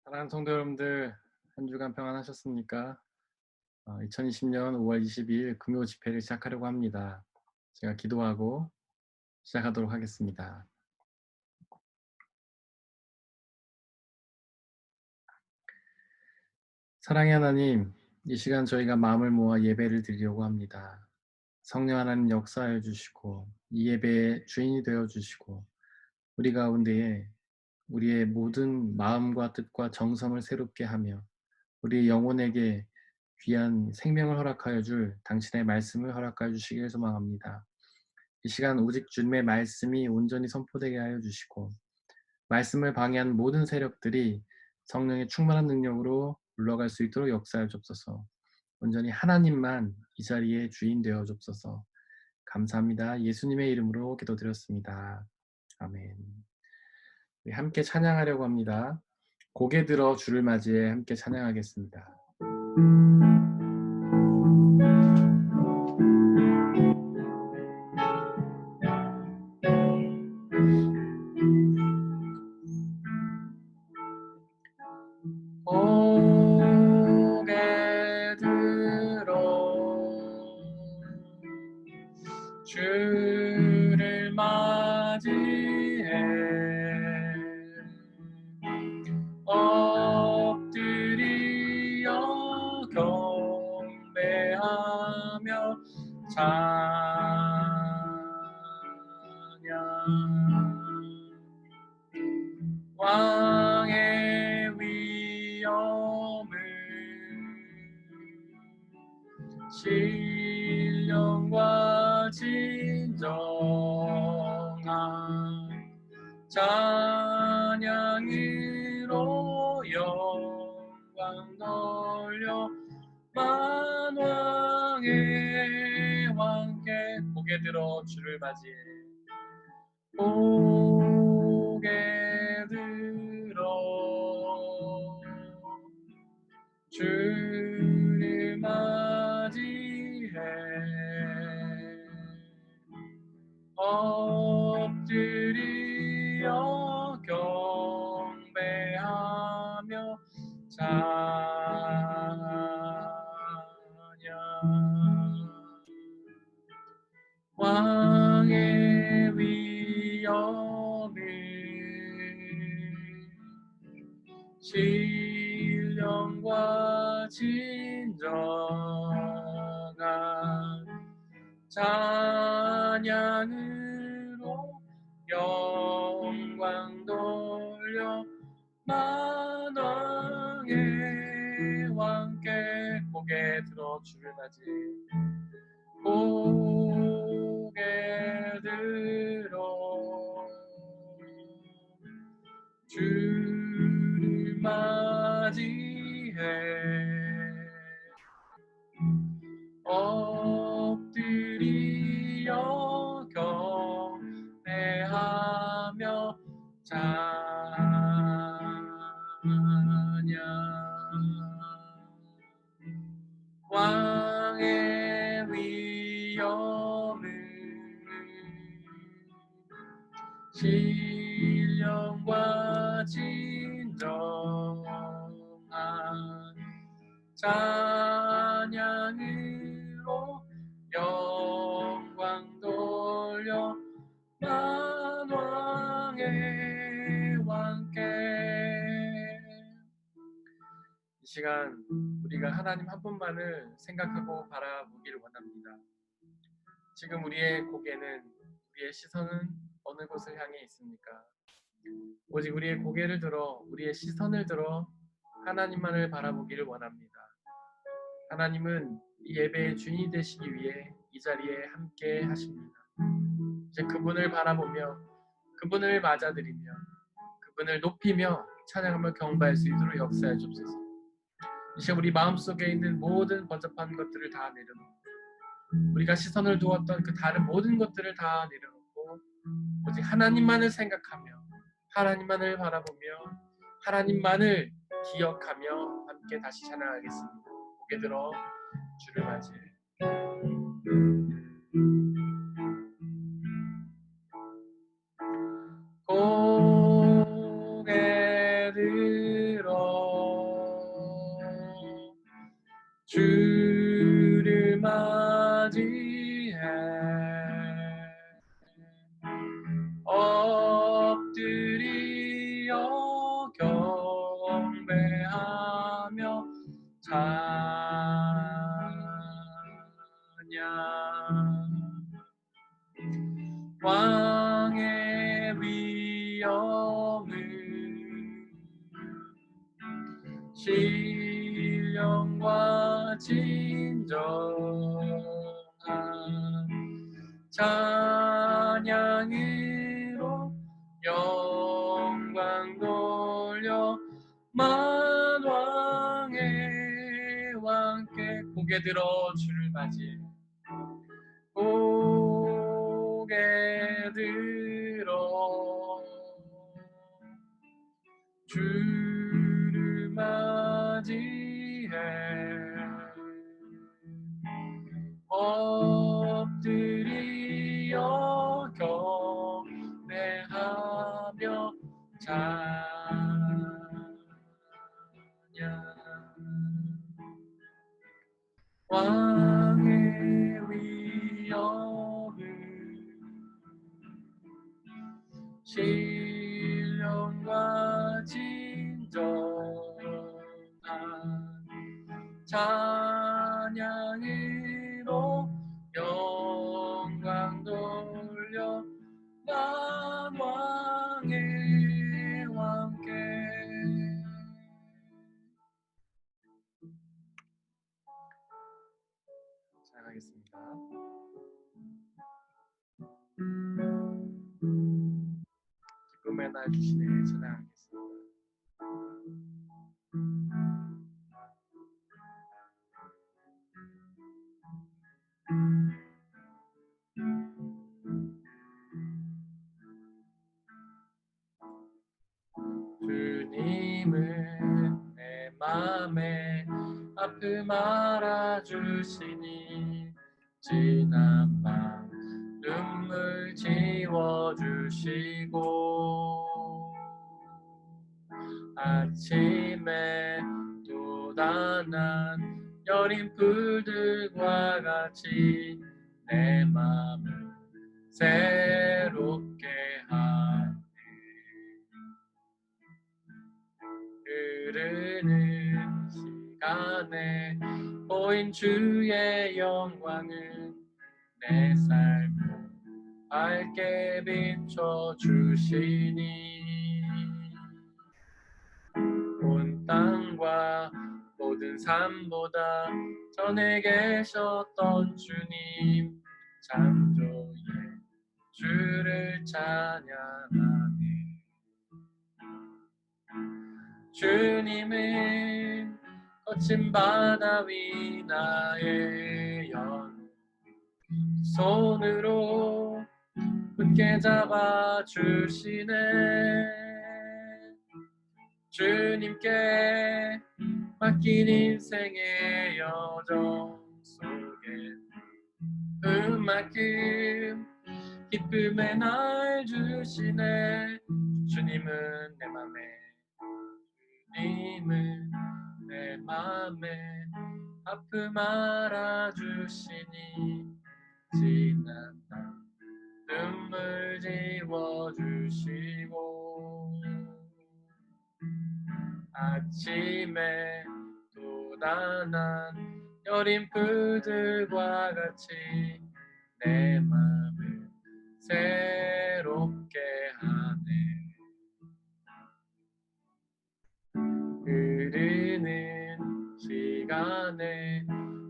사랑하는 성도 여러분들, 한 주간 평안하셨습니까? 2020년 5월 22일 금요 집회를 시작하려고 합니다. 제가 기도하고 시작하도록 하겠습니다. 사랑의 하나님, 이 시간 저희가 마음을 모아 예배를 드리려고 합니다. 성령 하나님 역사하여 주시고 이 예배의 주인이 되어 주시고 우리 가운데에 우리의 모든 마음과 뜻과 정성을 새롭게 하며 우리 영혼에게 귀한 생명을 허락하여 줄 당신의 말씀을 허락하여 주시길 소망합니다. 이 시간 오직 주님의 말씀이 온전히 선포되게 하여 주시고 말씀을 방해하는 모든 세력들이 성령의 충만한 능력으로 물러갈 수 있도록 역사하여 주옵소서. 온전히 하나님만 이 자리에 주인 되어 주옵소서. 감사합니다. 예수님의 이름으로 기도드렸습니다. 아멘. 우리 함께 찬양하려고 합니다. 고개 들어 주를 맞이해 함께 찬양하겠습니다. 고개 들어 주를 맞이해 엎드리어 경배하며 찬양 왕의 위엄을 신령과 진정한 찬양으로 영광 돌려 만왕의 왕께 고개 들어 주를 맞이해 고개 들어 주를 맞이해 엎드리어 경배하며 찬양 왕의 위엄을 신령과 진정한 찬양으로 영광 돌려 만왕의 왕께 고개 들어 주를 맞이해 고개 들어 주를 맞이해 엎드리어 경배하며 찬양 왕의 위엄을 신령과 진정한 찬양으로 영광 돌려 만왕의 왕께 이 시간 우리가 하나님 한 분만을 생각하고 바라보기를 원합니다. 지금 우리의 고개는 우리의 시선은 어느 곳을 향해 있습니까? 오직 우리의 고개를 들어 우리의 시선을 들어 하나님만을 바라보기를 원합니다. 하나님은 이 예배의 주인이 되시기 위해 이 자리에 함께 하십니다. 이제 그분을 바라보며 그분을 맞아들이며 그분을 높이며 찬양하며 경배할 수 있도록 역사해 주옵소서. 이제 우리 마음속에 있는 모든 번잡한 것들을 다 내려놓고 우리가 시선을 두었던 그 다른 모든 것들을 다 내려놓고 오직 하나님만을 생각하며 하나님만을 바라보며 하나님만을 기억하며 함께 다시 찬양하겠습니다. 고개 들어 주를 맞이해 고개 들어 주를 맞이해 엎드리어 경배하며 찬양 왕의 위엄을 신령과 진정한 찬양으로 영광 돌려 만왕의 왕께 고개 들어 주를 맞이해 고개 들어 주를 맞이해 엎드리어 경배하며 찬양 왕의 위엄을 신령과 진정한 찬양으로 영광 돌려 만왕의 왕께 찬양하겠습니다. 기쁨의 날 주시네 찬양하겠습니다. 주님은 내 맘에 아픔 알아주시니 지난 밤 눈물 지워주시고 아침에 돋아난 여린 불들과 같이 내 맘을 새롭게 하네. 흐르는 시간에 보인 주의 영광은 내 삶을 밝게 비춰주시니 온 땅과 모든 삶보다 전에 계셨던 주님 창조의 주를 찬양하네. 주님은 거친 바다 위 나의 연 손으로 굳게 잡아주시네. 주님께 맡긴 인생의 여정 속에 그만큼 기쁨의 날 주시네. 주님은 내 맘에 주님은 내 맘에 아픔 알아주시니 지난 밤 눈물 지워주시고 아침에 돋아난 여린 풀들과 같이 내 맘을 새롭게 하네. 흐르는 시간에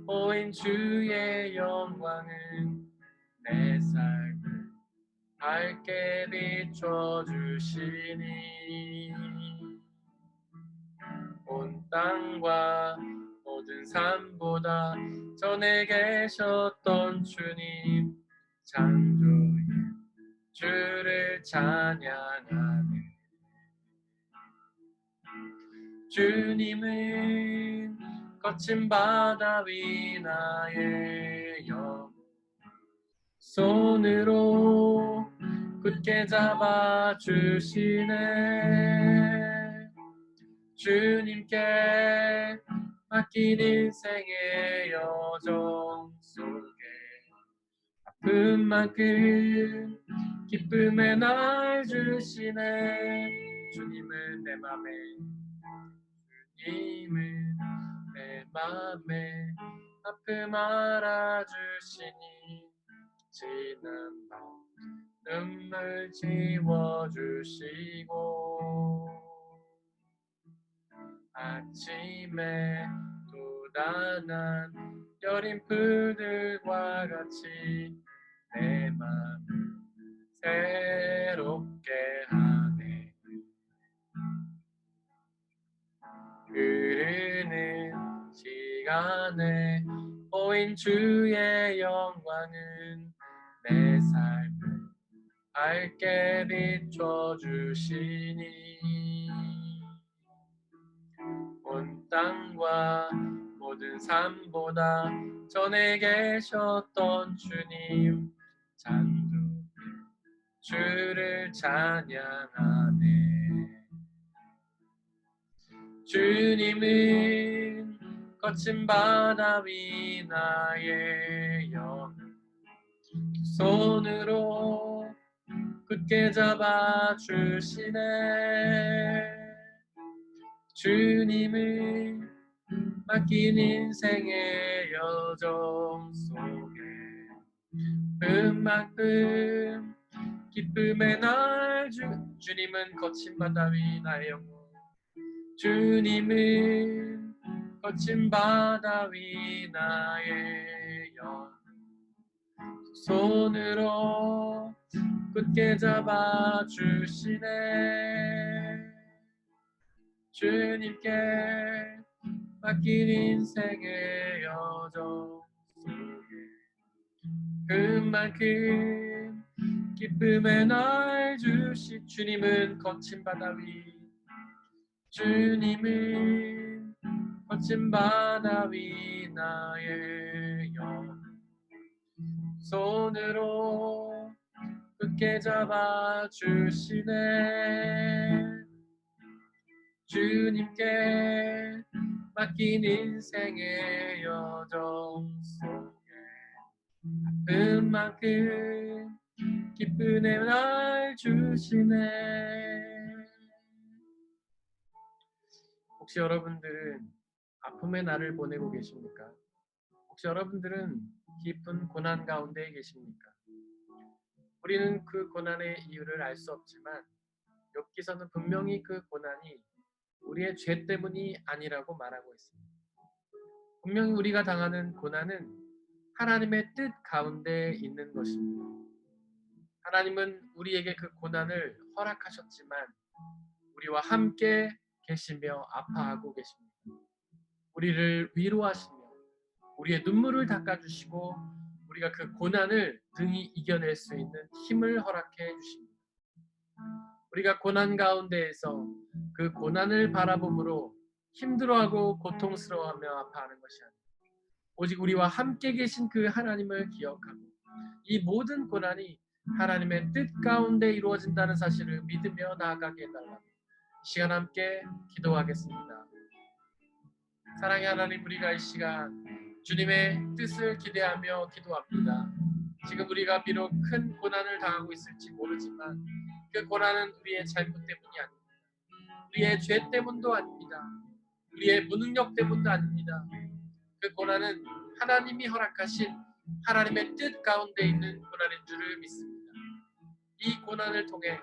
보인 주의 영광은 내 삶을 밝게 비춰주시니 온 땅과 모든 삶보다 전에 계셨던 주님 창조의 주를 찬양하네. 주님은 거친 바다 위 나의 영 손으로 굳게 잡아주시네. 주님께 맡긴 인생의 여정 속에 아픈 만큼 기쁨의 날 주시네. 주님은 내 맘에, 주님은 내 맘에 아픔 알아주시니 지난 밤 눈물 지워주시고 아침에 돋아난 여린 풀들과 같이 내 맘을 새롭게 하네. 흐르는 시간에 보인 주의 영광은 내 삶을 밝게 비춰주시니 온 땅과 모든 삶보다 전에 계셨던 주님 찬송해 주를 찬양하네. 주님은 거친 바다 위 나의 영을 손으로 굳게 잡아주시네. 주님은 맡긴 인생의 여정 속에 그만큼 기쁨의 날 주님은 거친 바다 위 나의 영혼 주님은 거친 바다 위 나의 영 손으로 굳게 잡아주시네. 주님께 맡긴 인생의 여정 속에 그만큼 기쁨의 날 주시. 주님은 거친 바다 위 주님은 거친 바다 위 나의 영 손으로 굳게 잡아주시네. 주님께 맡긴 인생의 여정 속에 아픈 만큼 기쁨의 날 주시네. 혹시 여러분들은 아픔의 날을 보내고 계십니까? 혹시 여러분들은 깊은 고난 가운데 계십니까? 우리는 그 고난의 이유를 알 수 없지만 욥기서는 분명히 그 고난이 우리의 죄 때문이 아니라고 말하고 있습니다. 분명히 우리가 당하는 고난은 하나님의 뜻 가운데 있는 것입니다. 하나님은 우리에게 그 고난을 허락하셨지만 우리와 함께 계시며 아파하고 계십니다. 우리를 위로하시며 우리의 눈물을 닦아주시고 우리가 그 고난을 등이 이겨낼 수 있는 힘을 허락해 주십니다. 우리가 고난 가운데에서 그 고난을 바라봄으로 힘들어하고 고통스러워하며 아파하는 것이 아니라 오직 우리와 함께 계신 그 하나님을 기억하고 이 모든 고난이 하나님의 뜻 가운데 이루어진다는 사실을 믿으며 나아가게 해달라고 시간 함께 기도하겠습니다. 사랑의 하나님, 우리가 이 시간 주님의 뜻을 기대하며 기도합니다. 지금 우리가 비록 큰 고난을 당하고 있을지 모르지만 그 고난은 우리의 잘못 때문이 아닙니다. 우리의 죄 때문도 아닙니다. 우리의 무능력 때문도 아닙니다. 그 고난은 하나님이 허락하신 하나님의 뜻 가운데 있는 고난인 줄을 믿습니다. 이 고난을 통해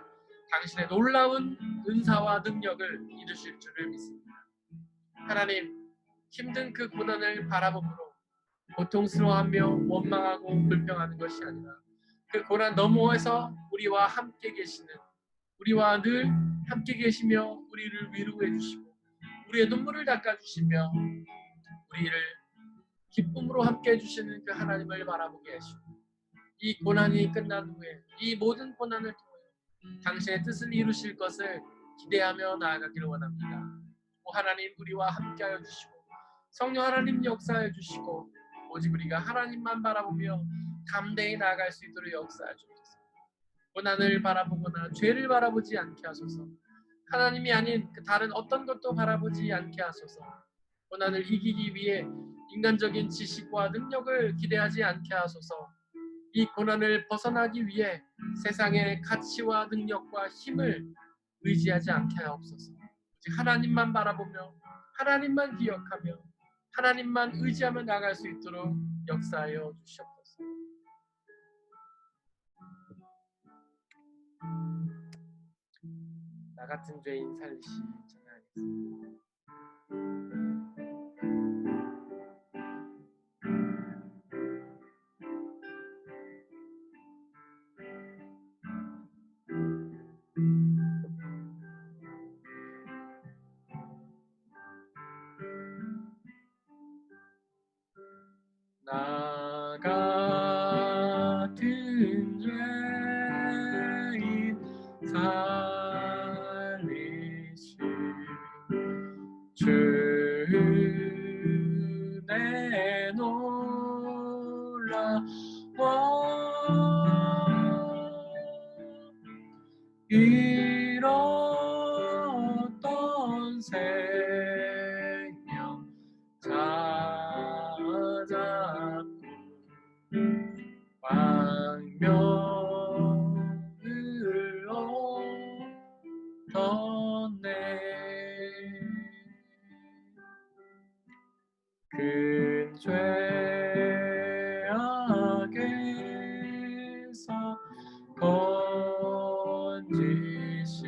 당신의 놀라운 은사와 능력을 이루실 줄을 믿습니다. 하나님, 힘든 그 고난을 바라봄으로 고통스러워하며 원망하고 불평하는 것이 아니라 그 고난 너머에서 우리와 함께 계시는, 우리와 늘 함께 계시며 우리를 위로해 주시고 우리의 눈물을 닦아주시며 우리를 기쁨으로 함께 해주시는 그 하나님을 바라보게 하시고 이 고난이 끝난 후에 이 모든 고난을 통해 당신의 뜻을 이루실 것을 기대하며 나아가기를 원합니다. 하나님, 우리와 함께하여 주시고 성령 하나님 역사해 주시고 오직 우리가 하나님만 바라보며 담대히 나아갈 수 있도록 역사해 주옵소서. 고난을 바라보거나 죄를 바라보지 않게 하소서. 하나님이 아닌 그 다른 어떤 것도 바라보지 않게 하소서. 고난을 이기기 위해 인간적인 지식과 능력을 기대하지 않게 하소서. 이 고난을 벗어나기 위해 세상의 가치와 능력과 힘을 의지하지 않게 하옵소서. 오직 하나님만 바라보며 하나님만 기억하며 하나님만 의지하며 나갈 수 있도록 역사하여 주시옵소서. 나 같은 죄인 살리시 찬양하겠습니다. 나 같은 죄인 살리시 주 내놀라워 잃었던 생명 찾았고 광명을 얻었네. 큰 죄악에서 건지신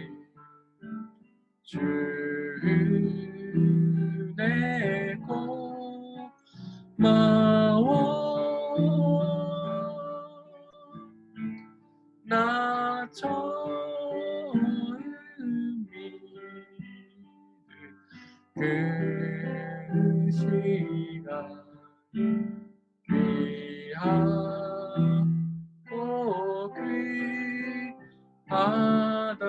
주 은혜 고마워. 나 처음 믿은 그 시간 귀하고 귀하다.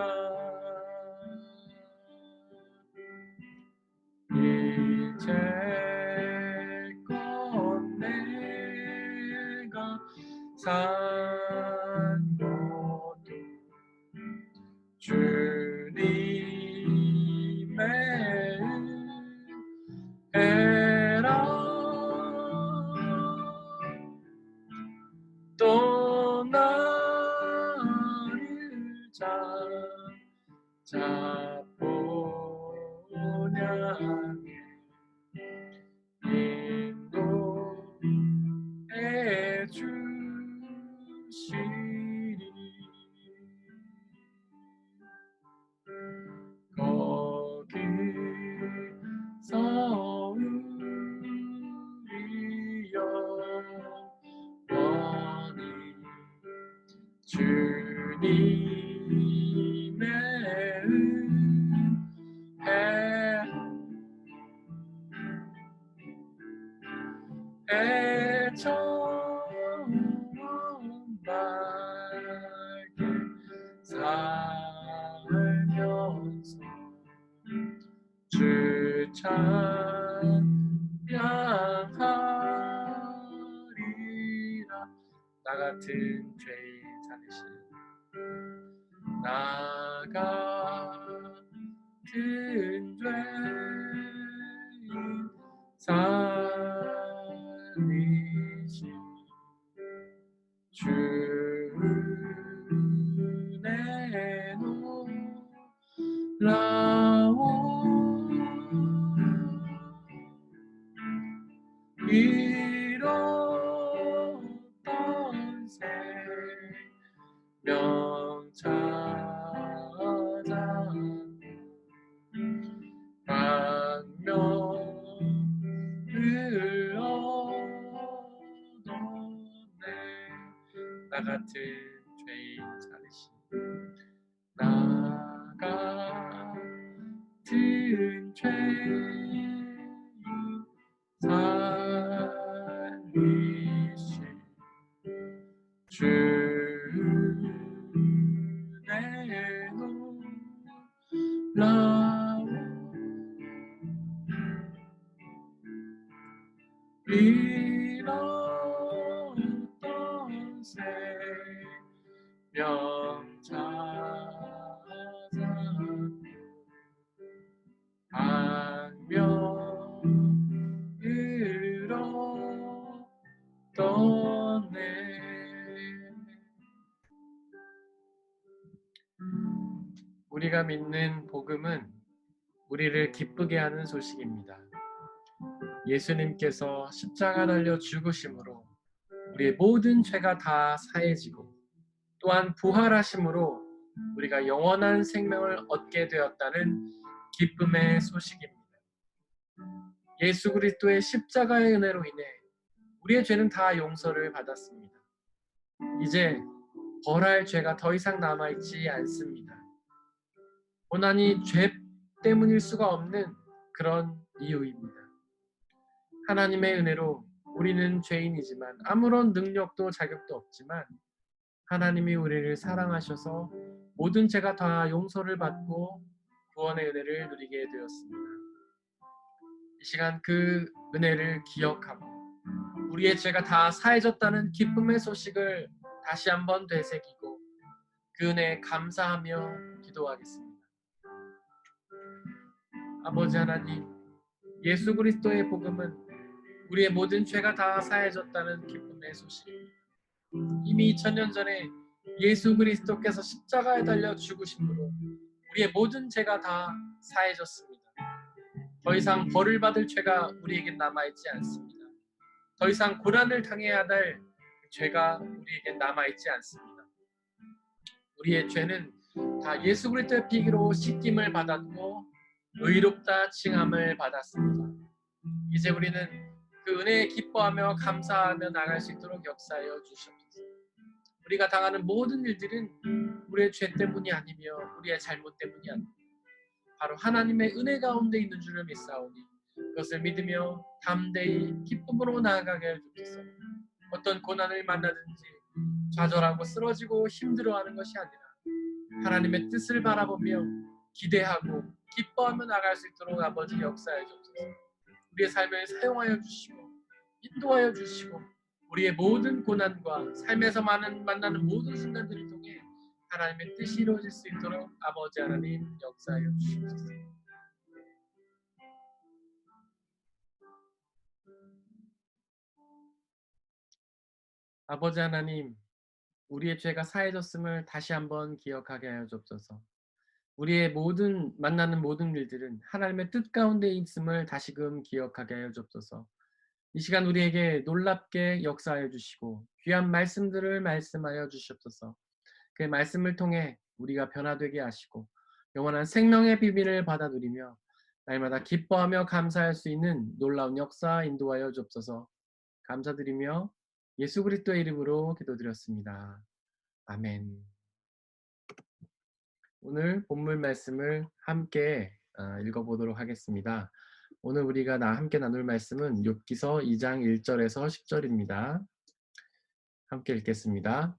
이제껏 내가 산 것도 주님의 은혜라. 또 나를 잡보냐 인도해 주시리. 거기서 우리 영원히 주님의 은혜 처음 밝게 살면서 주 찬양하리라. 나 같은 죄인 살리시 나 같은 죄인 살리시 주 은혜 놀라워 잃었던 생명 찾아 광명을 얻었네. 나 같은 죄인 살리시 나 같은 죄인 살리시 주 은혜 놀라워 잃었던 생명 찾아 광명을 우리가 믿는 복음은 우리를 기쁘게 하는 소식입니다. 예수님께서 십자가 달려 죽으심으로 우리의 모든 죄가 다 사해지고 또한 부활하심으로 우리가 영원한 생명을 얻게 되었다는 기쁨의 소식입니다. 예수 그리스도의 십자가의 은혜로 인해 우리의 죄는 다 용서를 받았습니다. 이제 벌할 죄가 더 이상 남아있지 않습니다. 고난이 죄 때문일 수가 없는 그런 이유입니다. 하나님의 은혜로 우리는 죄인이지만 아무런 능력도 자격도 없지만 하나님이 우리를 사랑하셔서 모든 죄가 다 용서를 받고 구원의 은혜를 누리게 되었습니다. 이 시간 그 은혜를 기억하고 우리의 죄가 다 사해졌다는 기쁨의 소식을 다시 한번 되새기고 그 은혜에 감사하며 기도하겠습니다. 아버지 하나님, 예수 그리스도의 복음은 우리의 모든 죄가 다 사해졌다는 기쁨의 소식입니다. 이미 2000년 전에 예수 그리스도께서 십자가에 달려 죽으심으로 우리의 모든 죄가 다 사해졌습니다. 더 이상 벌을 받을 죄가 우리에게 남아있지 않습니다. 더 이상 고난을 당해야 할 죄가 우리에게 남아있지 않습니다. 우리의 죄는 다 예수 그리스도의 피로 씻김을 받았고 의롭다 칭함을 받았습니다. 이제 우리는 그 은혜에 기뻐하며 감사하며 나갈 수 있도록 역사하여 주시옵소서. 우리가 당하는 모든 일들은 우리의 죄 때문이 아니며 우리의 잘못 때문이 아니며 바로 하나님의 은혜 가운데 있는 줄을 믿사오니 그것을 믿으며 담대히 기쁨으로 나아가게 해 주옵소서. 어떤 고난을 만나든지 좌절하고 쓰러지고 힘들어하는 것이 아니라 하나님의 뜻을 바라보며 기대하고 기뻐하며 나갈 수 있도록 아버지 역사해 주옵소서. 우리의 삶을 사용하여 주시고 인도하여 주시고 우리의 모든 고난과 삶에서 만나는 모든 순간들을 통해 하나님의 뜻이 이루어질 수 있도록 아버지 하나님 역사하여 주시옵소서. 아버지 하나님, 우리의 죄가 사해졌음을 다시 한번 기억하게 하여 주옵소서. 우리의 만나는 모든 일들은 하나님의 뜻 가운데 있음을 다시금 기억하게 하여 주옵소서. 이 시간 우리에게 놀랍게 역사하여 주시고 귀한 말씀들을 말씀하여 주시옵소서. 그 말씀을 통해 우리가 변화되게 하시고 영원한 생명의 비밀을 받아 누리며 날마다 기뻐하며 감사할 수 있는 놀라운 역사 인도하여 주옵소서. 감사드리며 예수 그리스도의 이름으로 기도드렸습니다. 아멘. 오늘 본문 말씀을 함께 읽어보도록 하겠습니다. 오늘 우리가 함께 나눌 말씀은 욥기서 2장 1절에서 10절입니다. 함께 읽겠습니다.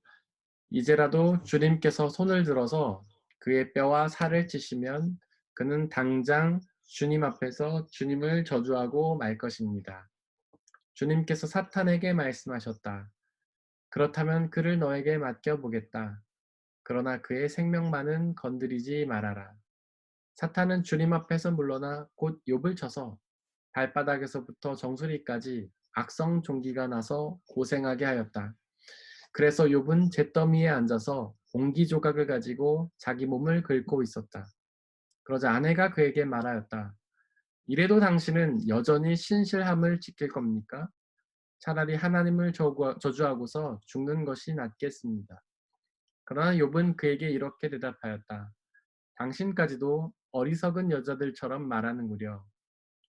이제라도 주님께서 손을 들어서 그의 뼈와 살을 찌시면 그는 당장 주님 앞에서 주님을 저주하고 말 것입니다. 주님께서 사탄에게 말씀하셨다. 그렇다면 그를 너에게 맡겨보겠다. 그러나 그의 생명만은 건드리지 말아라. 사탄은 주님 앞에서 물러나 곧 욥을 쳐서 발바닥에서부터 정수리까지 악성 종기가 나서 고생하게 하였다. 그래서 욥은 잿더미에 앉아서 공기 조각을 가지고 자기 몸을 긁고 있었다. 그러자 아내가 그에게 말하였다. 이래도 당신은 여전히 신실함을 지킬 겁니까? 차라리 하나님을 저주하고서 죽는 것이 낫겠습니다. 그러나 욥은 그에게 이렇게 대답하였다. 당신까지도 어리석은 여자들처럼 말하는구려.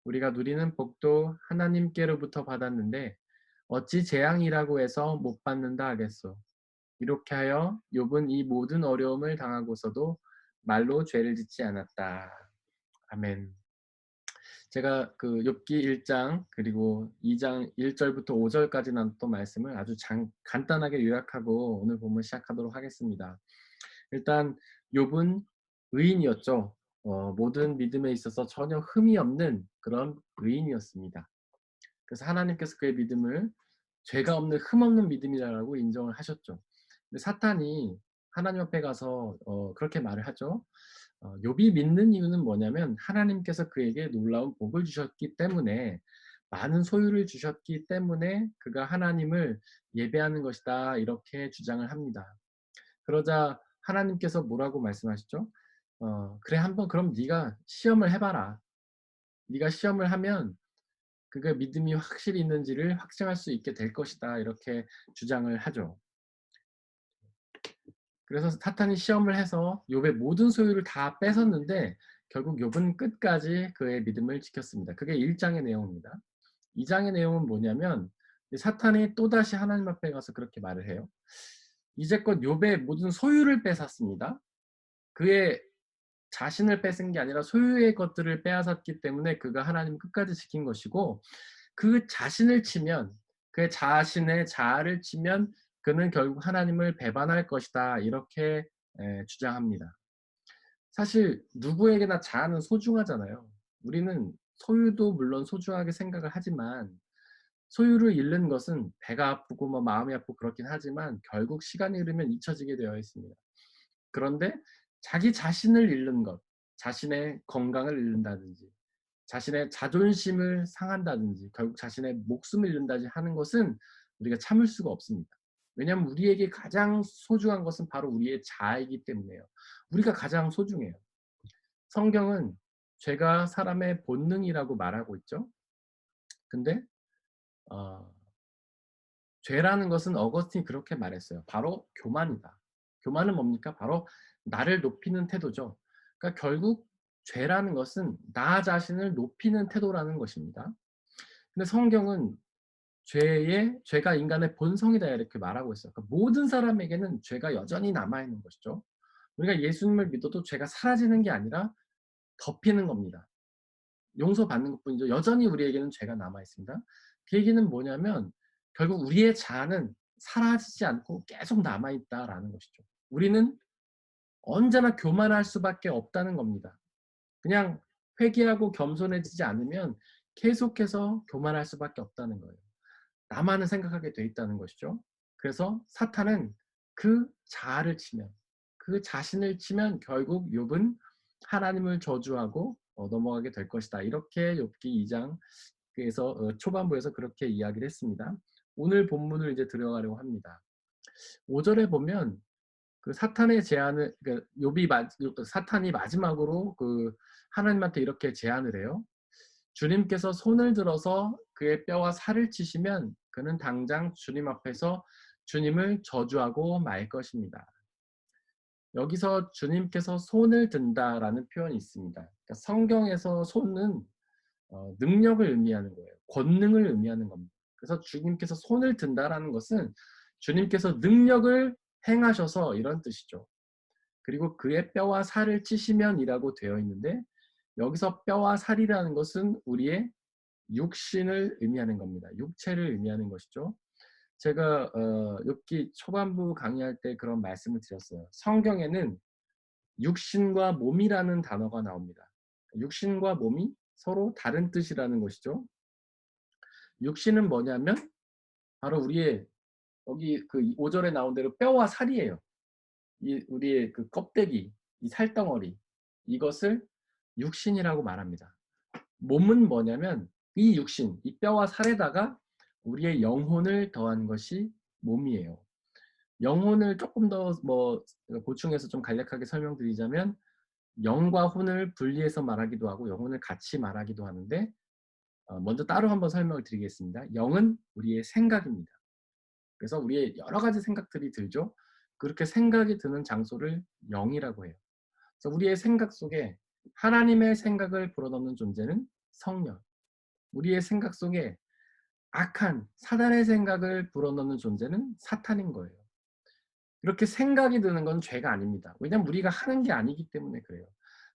우리가 누리는 복도 하나님께로부터 받았는데 어찌 재앙이라고 해서 못 받는다 하겠소. 이렇게 하여 욥은 이 모든 어려움을 당하고서도 말로 죄를 짓지 않았다. 아멘. 제가 그 욥기 1장 그리고 2장 1절부터 5절까지 나눴던 말씀을 아주 간단하게 요약하고 오늘 본문 시작하도록 하겠습니다. 일단 욥은 의인이었죠. 모든 믿음에 있어서 전혀 흠이 없는 그런 의인이었습니다. 그래서 하나님께서 그의 믿음을 죄가 없는 흠 없는 믿음이라고 인정을 하셨죠. 근데 사탄이 하나님 앞에 가서 그렇게 말을 하죠. 욥이 믿는 이유는 뭐냐면 하나님께서 그에게 놀라운 복을 주셨기 때문에 많은 소유를 주셨기 때문에 그가 하나님을 예배하는 것이다 이렇게 주장을 합니다. 그러자 하나님께서 뭐라고 말씀하시죠? 그래 한번 그럼 네가 시험을 해 봐라. 네가 시험을 하면 그게 믿음이 확실히 있는지를 확증할 수 있게 될 것이다. 이렇게 주장을 하죠. 그래서 사탄이 시험을 해서 욥의 모든 소유를 다 뺏었는데 결국 욥은 끝까지 그의 믿음을 지켰습니다. 그게 1장의 내용입니다. 2장의 내용은 뭐냐면 사탄이 또다시 하나님 앞에 가서 그렇게 말을 해요. 이제껏 욥의 모든 소유를 뺏었습니다. 그의 자신을 뺏은 게 아니라 소유의 것들을 빼앗았기 때문에 그가 하나님을 끝까지 지킨 것이고, 그 자신을 치면, 그의 자신의 자아를 치면 그는 결국 하나님을 배반할 것이다. 이렇게 주장합니다. 사실 누구에게나 자아는 소중하잖아요. 우리는 소유도 물론 소중하게 생각을 하지만 소유를 잃는 것은 배가 아프고 뭐 마음이 아프고 그렇긴 하지만 결국 시간이 흐르면 잊혀지게 되어 있습니다. 그런데 자기 자신을 잃는 것, 자신의 건강을 잃는다든지 자신의 자존심을 상한다든지 결국 자신의 목숨을 잃는다든지 하는 것은 우리가 참을 수가 없습니다. 왜냐하면 우리에게 가장 소중한 것은 바로 우리의 자아이기 때문에요. 우리가 가장 소중해요. 성경은 죄가 사람의 본능이라고 말하고 있죠. 근데 어, 죄라는 것은 어거스틴이 그렇게 말했어요. 바로 교만이다. 교만은 뭡니까? 바로 나를 높이는 태도죠. 그러니까 결국 죄라는 것은 나 자신을 높이는 태도라는 것입니다. 근데 성경은 죄가 인간의 본성이다 이렇게 말하고 있어요. 그러니까 모든 사람에게는 죄가 여전히 남아 있는 것이죠. 우리가 예수님을 믿어도 죄가 사라지는 게 아니라 덮이는 겁니다. 용서받는 것뿐이죠. 여전히 우리에게는 죄가 남아 있습니다. 그 얘기는 뭐냐면 결국 우리의 자아는 사라지지 않고 계속 남아 있다라는 것이죠. 우리는 언제나 교만할 수밖에 없다는 겁니다. 그냥 회개하고 겸손해지지 않으면 계속해서 교만할 수밖에 없다는 거예요. 나만을 생각하게 돼 있다는 것이죠. 그래서 사탄은 그 자아를 치면, 그 자신을 치면 결국 욥은 하나님을 저주하고 넘어가게 될 것이다. 이렇게 욥기 2장에서 초반부에서 그렇게 이야기를 했습니다. 오늘 본문을 이제 들어가려고 합니다. 5절에 보면 그 사탄의 제안을, 그러니까 사탄이 마지막으로 그 하나님한테 이렇게 제안을 해요. 주님께서 손을 들어서 그의 뼈와 살을 치시면 그는 당장 주님 앞에서 주님을 저주하고 말 것입니다. 여기서 주님께서 손을 든다라는 표현이 있습니다. 그러니까 성경에서 손은 능력을 의미하는 거예요. 권능을 의미하는 겁니다. 그래서 주님께서 손을 든다라는 것은 주님께서 능력을 행하셔서 이런 뜻이죠. 그리고 그의 뼈와 살을 찌시면이라고 되어 있는데 여기서 뼈와 살이라는 것은 우리의 육신을 의미하는 겁니다. 육체를 의미하는 것이죠. 제가 욥기 초반부 강의할 때 그런 말씀을 드렸어요. 성경에는 육신과 몸이라는 단어가 나옵니다. 육신과 몸이 서로 다른 뜻이라는 것이죠. 육신은 뭐냐면 바로 우리의 여기 그 5절에 나온 대로 뼈와 살이에요. 이 우리의 그 껍데기, 이 살덩어리 이것을 육신이라고 말합니다. 몸은 뭐냐면 이 육신, 이 뼈와 살에다가 우리의 영혼을 더한 것이 몸이에요. 영혼을 조금 더 뭐 보충해서 좀 간략하게 설명드리자면 영과 혼을 분리해서 말하기도 하고 영혼을 같이 말하기도 하는데 먼저 따로 한번 설명을 드리겠습니다. 영은 우리의 생각입니다. 그래서 우리의 여러 가지 생각들이 들죠. 그렇게 생각이 드는 장소를 영이라고 해요. 그래서 우리의 생각 속에 하나님의 생각을 불어넣는 존재는 성령. 우리의 생각 속에 악한 사단의 생각을 불어넣는 존재는 사탄인 거예요. 이렇게 생각이 드는 건 죄가 아닙니다. 왜냐하면 우리가 하는 게 아니기 때문에 그래요.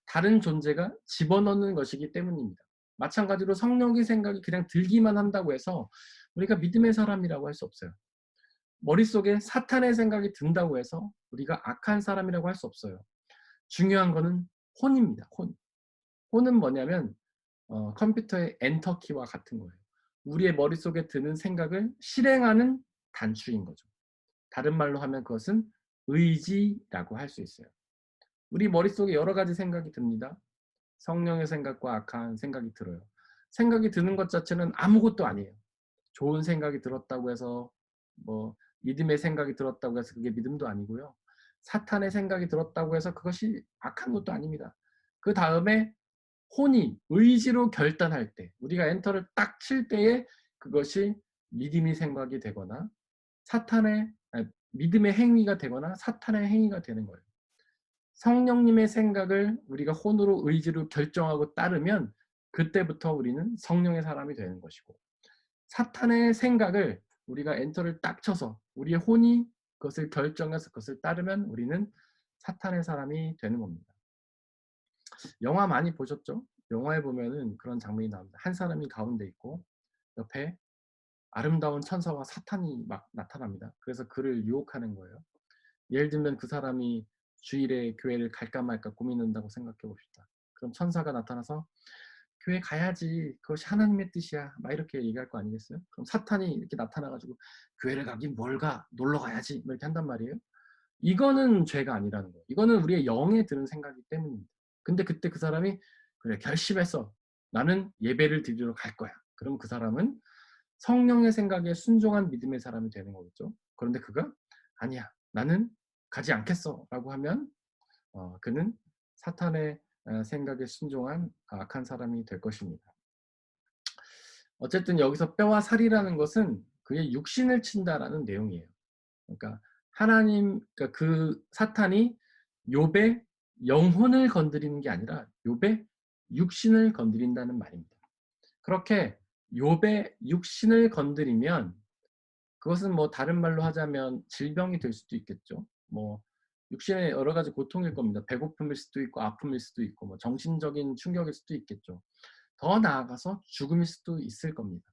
다른 존재가 집어넣는 것이기 때문입니다. 마찬가지로 성령의 생각이 그냥 들기만 한다고 해서 우리가 믿음의 사람이라고 할 수 없어요. 머릿속에 사탄의 생각이 든다고 해서 우리가 악한 사람이라고 할 수 없어요. 중요한 거는 혼입니다. 혼. 혼은 뭐냐면 컴퓨터의 엔터키와 같은 거예요. 우리의 머릿속에 드는 생각을 실행하는 단추인 거죠. 다른 말로 하면 그것은 의지라고 할 수 있어요. 우리 머릿속에 여러 가지 생각이 듭니다. 성령의 생각과 악한 생각이 들어요. 생각이 드는 것 자체는 아무것도 아니에요. 좋은 생각이 들었다고 해서 뭐 믿음의 생각이 들었다고 해서 그게 믿음도 아니고요. 사탄의 생각이 들었다고 해서 그것이 악한 것도 아닙니다. 그 다음에 혼이 의지로 결단할 때, 우리가 엔터를 딱 칠 때에 그것이 믿음의 생각이 되거나 사탄의 믿음의 행위가 되거나 사탄의 행위가 되는 거예요. 성령님의 생각을 우리가 혼으로 의지로 결정하고 따르면 그때부터 우리는 성령의 사람이 되는 것이고, 사탄의 생각을 우리가 엔터를 딱 쳐서 우리의 혼이 그것을 결정해서 그것을 따르면 우리는 사탄의 사람이 되는 겁니다. 영화 많이 보셨죠? 영화에 보면은 그런 장면이 나옵니다. 한 사람이 가운데 있고 옆에 아름다운 천사와 사탄이 막 나타납니다. 그래서 그를 유혹하는 거예요. 예를 들면 그 사람이 주일에 교회를 갈까 말까 고민한다고 생각해 봅시다. 그럼 천사가 나타나서 교회 가야지. 그것이 하나님의 뜻이야. 막 이렇게 얘기할 거 아니겠어요? 그럼 사탄이 이렇게 나타나 가지고 교회를 가긴 뭘 가. 놀러 가야지. 뭐 이렇게 한단 말이에요. 이거는 죄가 아니라는 거예요. 이거는 우리의 영에 드는 생각이기 때문입니다. 근데 그때 그 사람이 그래 결심했어. 나는 예배를 드리러 갈 거야. 그럼 그 사람은 성령의 생각에 순종한 믿음의 사람이 되는 거겠죠. 그런데 그가 아니야. 나는 가지 않겠어라고 하면 그는 사탄의 생각에 순종한 악한 사람이 될 것입니다. 어쨌든 여기서 뼈와 살이라는 것은 그의 육신을 친다라는 내용이에요. 그러니까 그러니까 그 사탄이 욥의 영혼을 건드리는 게 아니라 욥의 육신을 건드린다는 말입니다. 그렇게 욥의 육신을 건드리면 그것은 뭐 다른 말로 하자면 질병이 될 수도 있겠죠. 뭐 육신의 여러 가지 고통일 겁니다. 배고픔일 수도 있고 아픔일 수도 있고 뭐 정신적인 충격일 수도 있겠죠. 더 나아가서 죽음일 수도 있을 겁니다.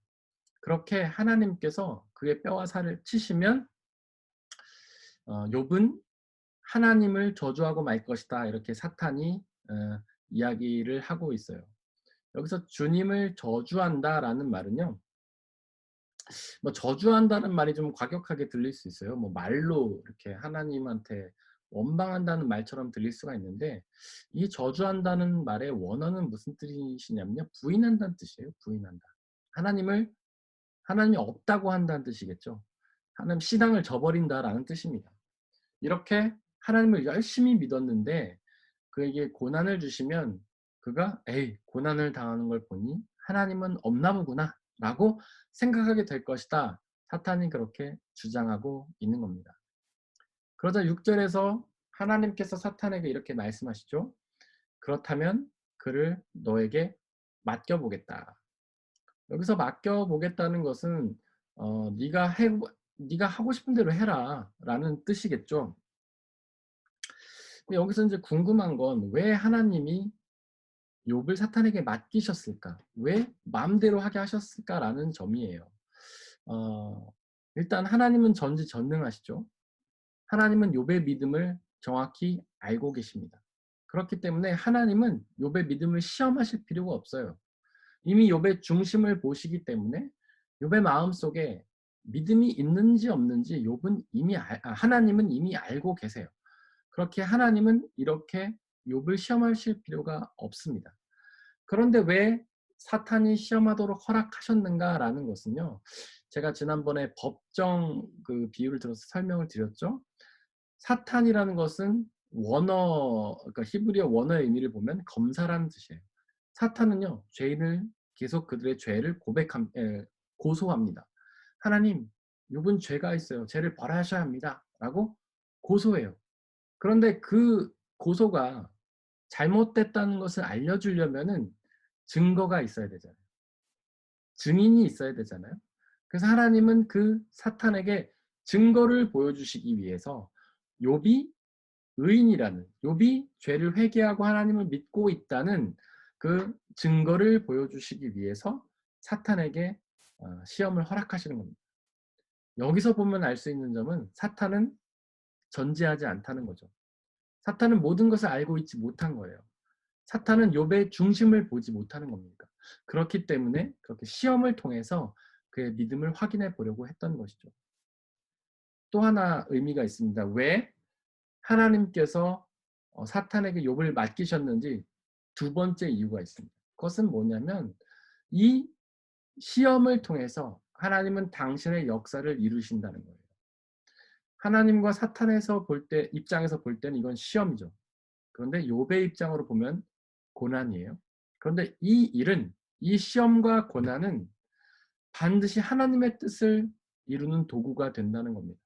그렇게 하나님께서 그의 뼈와 살을 치시면 욥은 하나님을 저주하고 말 것이다. 이렇게 사탄이 이야기를 하고 있어요. 여기서 주님을 저주한다라는 말은요. 뭐 저주한다는 말이 좀 과격하게 들릴 수 있어요. 뭐 말로 이렇게 하나님한테 원망한다는 말처럼 들릴 수가 있는데 이 저주한다는 말의 원어는 무슨 뜻이냐면요. 부인한다는 뜻이에요. 부인한다. 하나님이 없다고 한다는 뜻이겠죠. 하나님 신앙을 저버린다라는 뜻입니다. 이렇게 하나님을 열심히 믿었는데 그에게 고난을 주시면 그가 에이 고난을 당하는 걸 보니 하나님은 없나 보구나 라고 생각하게 될 것이다. 사탄이 그렇게 주장하고 있는 겁니다. 그러자 6절에서 하나님께서 사탄에게 이렇게 말씀하시죠. 그렇다면 그를 너에게 맡겨보겠다. 여기서 맡겨보겠다는 것은 네가 하고 싶은 대로 해라 라는 뜻이겠죠. 근데 여기서 이제 궁금한 건 왜 하나님이 욥을 사탄에게 맡기셨을까? 왜 마음대로 하게 하셨을까라는 점이에요. 일단 하나님은 전지전능하시죠. 하나님은 욥의 믿음을 정확히 알고 계십니다. 그렇기 때문에 하나님은 욥의 믿음을 시험하실 필요가 없어요. 이미 욥의 중심을 보시기 때문에 욥의 마음속에 믿음이 있는지 없는지 하나님은 이미 알고 계세요. 그렇게 하나님은 이렇게 욥을 시험하실 필요가 없습니다. 그런데 왜 사탄이 시험하도록 허락하셨는가라는 것은요. 제가 지난번에 법정 그 비유를 들어서 설명을 드렸죠. 사탄이라는 것은 그러니까 히브리어 원어의 의미를 보면 검사라는 뜻이에요. 사탄은요. 죄인을 계속 그들의 죄를 고소합니다. 하나님, 욥은 죄가 있어요. 죄를 벌하셔야 합니다. 라고 고소해요. 그런데 그 고소가 잘못됐다는 것을 알려주려면은 증거가 있어야 되잖아요. 증인이 있어야 되잖아요. 그래서 하나님은 그 사탄에게 증거를 보여주시기 위해서 욥이 욥이 죄를 회개하고 하나님을 믿고 있다는 그 증거를 보여주시기 위해서 사탄에게 시험을 허락하시는 겁니다. 여기서 보면 알 수 있는 점은 사탄은 전지하지 않다는 거죠. 사탄은 모든 것을 알고 있지 못한 거예요. 사탄은 욥의 중심을 보지 못하는 겁니다. 그렇기 때문에 그렇게 시험을 통해서 그의 믿음을 확인해 보려고 했던 것이죠. 또 하나 의미가 있습니다. 왜 하나님께서 사탄에게 욥을 맡기셨는지 두 번째 이유가 있습니다. 그것은 뭐냐면 이 시험을 통해서 하나님은 당신의 역사를 이루신다는 거예요. 하나님과 사탄에서 볼 때 입장에서 볼 때는 이건 시험이죠. 그런데 욥의 입장으로 보면 고난이에요. 그런데 이 일은 이 시험과 고난은 반드시 하나님의 뜻을 이루는 도구가 된다는 겁니다.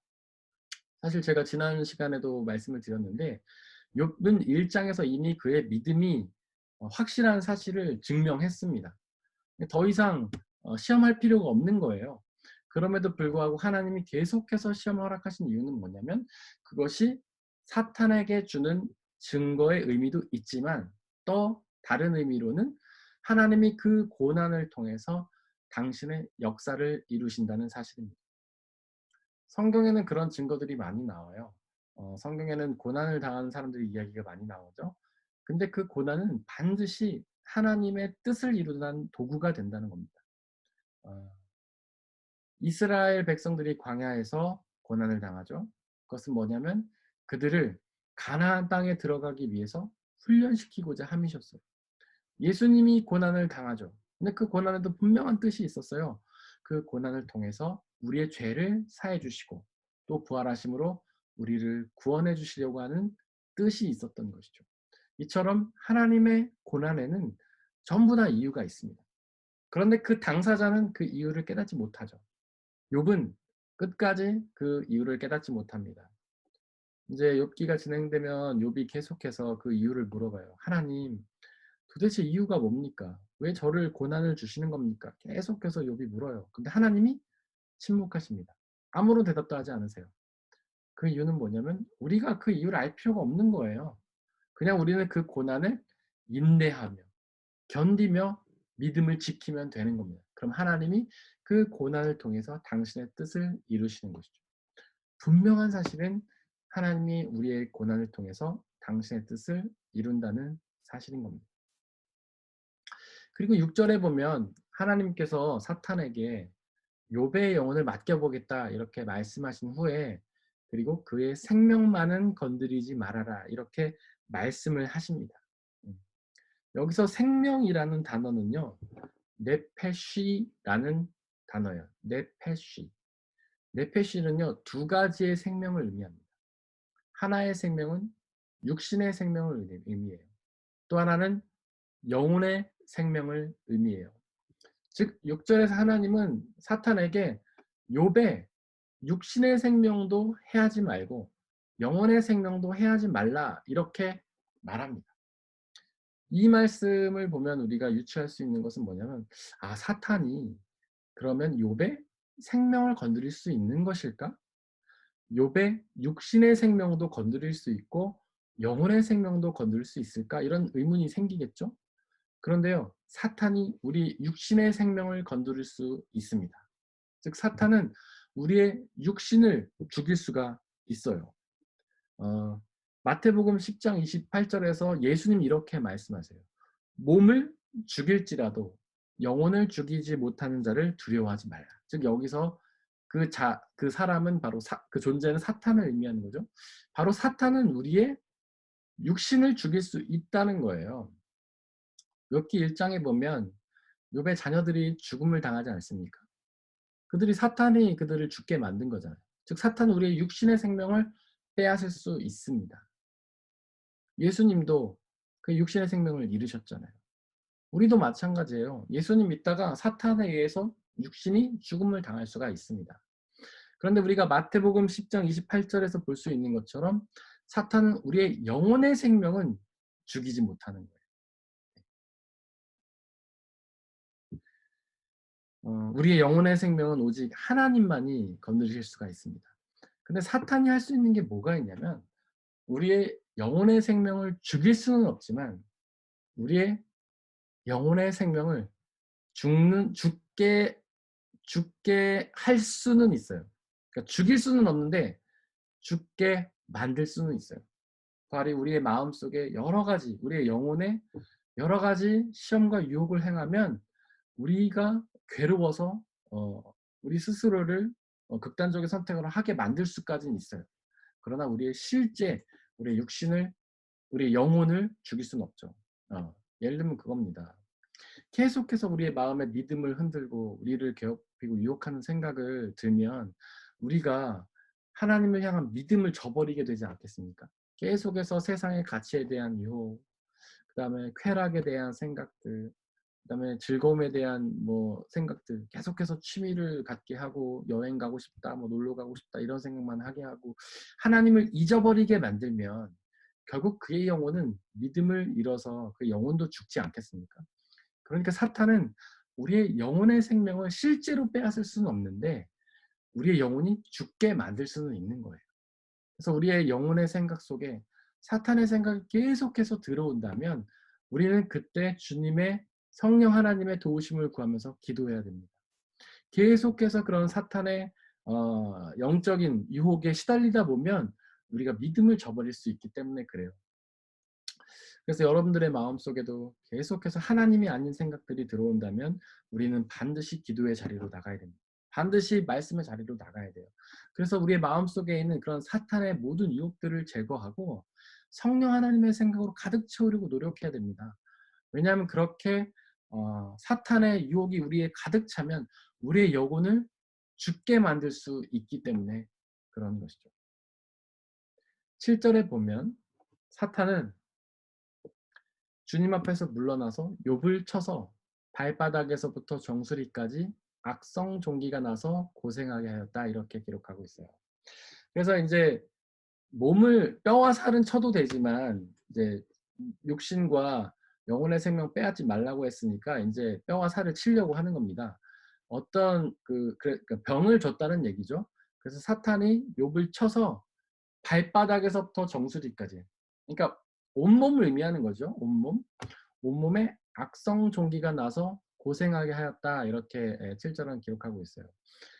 사실 제가 지난 시간에도 말씀을 드렸는데 욥은 1장에서 이미 그의 믿음이 확실한 사실을 증명했습니다. 더 이상 시험할 필요가 없는 거예요. 그럼에도 불구하고 하나님이 계속해서 시험을 허락하신 이유는 뭐냐면 그것이 사탄에게 주는 증거의 의미도 있지만 또 다른 의미로는 하나님이 그 고난을 통해서 당신의 역사를 이루신다는 사실입니다. 성경에는 그런 증거들이 많이 나와요. 성경에는 고난을 당하는 사람들의 이야기가 많이 나오죠. 근데 그 고난은 반드시 하나님의 뜻을 이루는 도구가 된다는 겁니다. 어, 이스라엘 백성들이 광야에서 고난을 당하죠. 그것은 뭐냐면 그들을 가나안 땅에 들어가기 위해서 훈련시키고자 함이셨어요. 예수님이 고난을 당하죠. 근데 그 고난에도 분명한 뜻이 있었어요. 그 고난을 통해서 우리의 죄를 사해 주시고 또 부활하심으로 우리를 구원해 주시려고 하는 뜻이 있었던 것이죠. 이처럼 하나님의 고난에는 전부 다 이유가 있습니다. 그런데 그 당사자는 그 이유를 깨닫지 못하죠. 욥은 끝까지 그 이유를 깨닫지 못합니다. 이제 욥기가 진행되면 욥이 계속해서 그 이유를 물어봐요. 하나님, 도대체 이유가 뭡니까? 왜 저를 고난을 주시는 겁니까? 계속해서 욥이 물어요. 근데 하나님이 침묵하십니다. 아무런 대답도 하지 않으세요. 그 이유는 뭐냐면 우리가 그 이유를 알 필요가 없는 거예요. 그냥 우리는 그 고난을 인내하며 견디며 믿음을 지키면 되는 겁니다. 그럼 하나님이 그 고난을 통해서 당신의 뜻을 이루시는 것이죠. 분명한 사실은 하나님이 우리의 고난을 통해서 당신의 뜻을 이룬다는 사실인 겁니다. 그리고 6절에 보면 하나님께서 사탄에게 욥의 영혼을 맡겨보겠다 이렇게 말씀하신 후에 그리고 그의 생명만은 건드리지 말아라 이렇게 말씀을 하십니다. 여기서 생명이라는 단어는요. 네페쉬라는 단어예요. 네페쉬. 네페쉬는요. 두 가지의 생명을 의미합니다. 하나의 생명은 육신의 생명을 의미해요. 또 하나는 영혼의 생명을 의미해요. 즉 6절에서 하나님은 사탄에게 욥의 육신의 생명도 해하지 말고 영혼의 생명도 해하지 말라 이렇게 말합니다. 이 말씀을 보면 우리가 유추할 수 있는 것은 뭐냐면 사탄이 그러면 욥의 생명을 건드릴 수 있는 것일까? 욥의 육신의 생명도 건드릴 수 있고 영혼의 생명도 건드릴 수 있을까? 이런 의문이 생기겠죠? 그런데요. 사탄이 우리 육신의 생명을 건드릴 수 있습니다. 즉 사탄은 우리의 육신을 죽일 수가 있어요. 마태복음 10장 28절에서 예수님 이렇게 말씀하세요. 몸을 죽일지라도 영혼을 죽이지 못하는 자를 두려워하지 말라. 즉 여기서 그 사람은 바로 그 존재는 사탄을 의미하는 거죠. 바로 사탄은 우리의 육신을 죽일 수 있다는 거예요. 욥기 1장에 보면 욥의 자녀들이 죽음을 당하지 않습니까? 사탄이 그들을 죽게 만든 거잖아요. 즉 사탄은 우리의 육신의 생명을 빼앗을 수 있습니다. 예수님도 그 육신의 생명을 잃으셨잖아요. 우리도 마찬가지예요. 예수님 믿다가 사탄에 의해서 육신이 죽음을 당할 수가 있습니다. 그런데 우리가 마태복음 10장 28절에서 볼 수 있는 것처럼 사탄은 우리의 영혼의 생명은 죽이지 못하는 거예요. 우리의 영혼의 생명은 오직 하나님만이 건드리실 수가 있습니다. 근데 사탄이 할 수 있는 게 뭐가 있냐면 우리의 영혼의 생명을 죽일 수는 없지만 우리의 영혼의 생명을 죽게 할 수는 있어요. 그러니까 죽일 수는 없는데 죽게 만들 수는 있어요. 바로 우리의 마음속에 우리의 영혼에 여러 가지 시험과 유혹을 행하면 우리가 괴로워서 우리 스스로를 극단적인 선택을 하게 만들 수까지는 있어요. 그러나 우리의 육신을 우리의 영혼을 죽일 수는 없죠. 예를 들면 그겁니다. 계속해서 우리의 마음의 믿음을 흔들고 우리를 괴롭히고 유혹하는 생각을 들면 우리가 하나님을 향한 믿음을 저버리게 되지 않겠습니까? 계속해서 세상의 가치에 대한 유혹, 그다음에 쾌락에 대한 생각들, 그다음에 즐거움에 대한 뭐 생각들, 계속해서 취미를 갖게 하고 여행 가고 싶다, 뭐 놀러 가고 싶다 이런 생각만 하게 하고 하나님을 잊어버리게 만들면 결국 그의 영혼은 믿음을 잃어서 그 영혼도 죽지 않겠습니까? 그러니까 사탄은 우리의 영혼의 생명을 실제로 빼앗을 수는 없는데 우리의 영혼이 죽게 만들 수는 있는 거예요. 그래서 우리의 영혼의 생각 속에 사탄의 생각이 계속해서 들어온다면 우리는 그때 주님의 성령 하나님의 도우심을 구하면서 기도해야 됩니다. 계속해서 그런 사탄의 영적인 유혹에 시달리다 보면 우리가 믿음을 저버릴 수 있기 때문에 그래요. 그래서 여러분들의 마음속에도 계속해서 하나님이 아닌 생각들이 들어온다면 우리는 반드시 기도의 자리로 나가야 됩니다. 반드시 말씀의 자리로 나가야 돼요. 그래서 우리의 마음속에 있는 그런 사탄의 모든 유혹들을 제거하고 성령 하나님의 생각으로 가득 채우려고 노력해야 됩니다. 왜냐하면 그렇게 사탄의 유혹이 우리에 가득 차면 우리의 영혼을 죽게 만들 수 있기 때문에 그런 것이죠. 7절에 보면 사탄은 주님 앞에서 물러나서 욥을 쳐서 발바닥에서부터 정수리까지 악성 종기가 나서 고생하게 하였다 이렇게 기록하고 있어요. 그래서 이제 몸을 뼈와 살은 쳐도 되지만 이제 육신과 영혼의 생명 빼앗지 말라고 했으니까 이제 뼈와 살을 치려고 하는 겁니다. 어떤 그러니까 병을 줬다는 얘기죠. 그래서 사탄이 욥을 쳐서 발바닥에서부터 정수리까지. 그러니까 온몸을 의미하는 거죠. 온몸. 온몸에 악성 종기가 나서 고생하게 하였다. 이렇게 7절은 기록하고 있어요.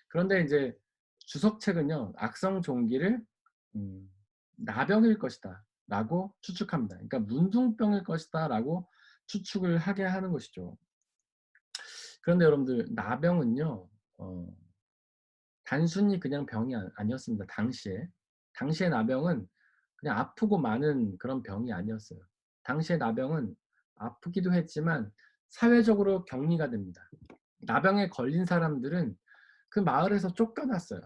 그런데 이제 주석책은요. 악성 종기를 나병일 것이다 라고 추측합니다. 그러니까 문둥병일 것이다 라고 추측을 하게 하는 것이죠. 그런데 여러분들 나병은요. 단순히 그냥 병이 아니었습니다. 당시에 나병은 그냥 아프고 많은 그런 병이 아니었어요. 당시에 나병은 아프기도 했지만 사회적으로 격리가 됩니다. 나병에 걸린 사람들은 그 마을에서 쫓겨났어요.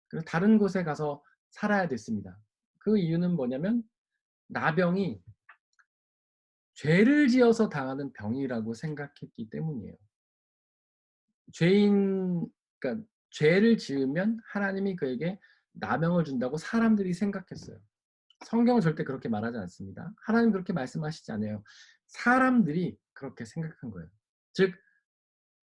그래서 다른 곳에 가서 살아야 됐습니다. 그 이유는 뭐냐면 나병이 죄를 지어서 당하는 병이라고 생각했기 때문이에요. 죄인, 그러니까 죄를 지으면 하나님이 그에게 나병을 준다고 사람들이 생각했어요. 성경은 절대 그렇게 말하지 않습니다. 하나님 그렇게 말씀하시지 않아요. 사람들이 그렇게 생각한 거예요. 즉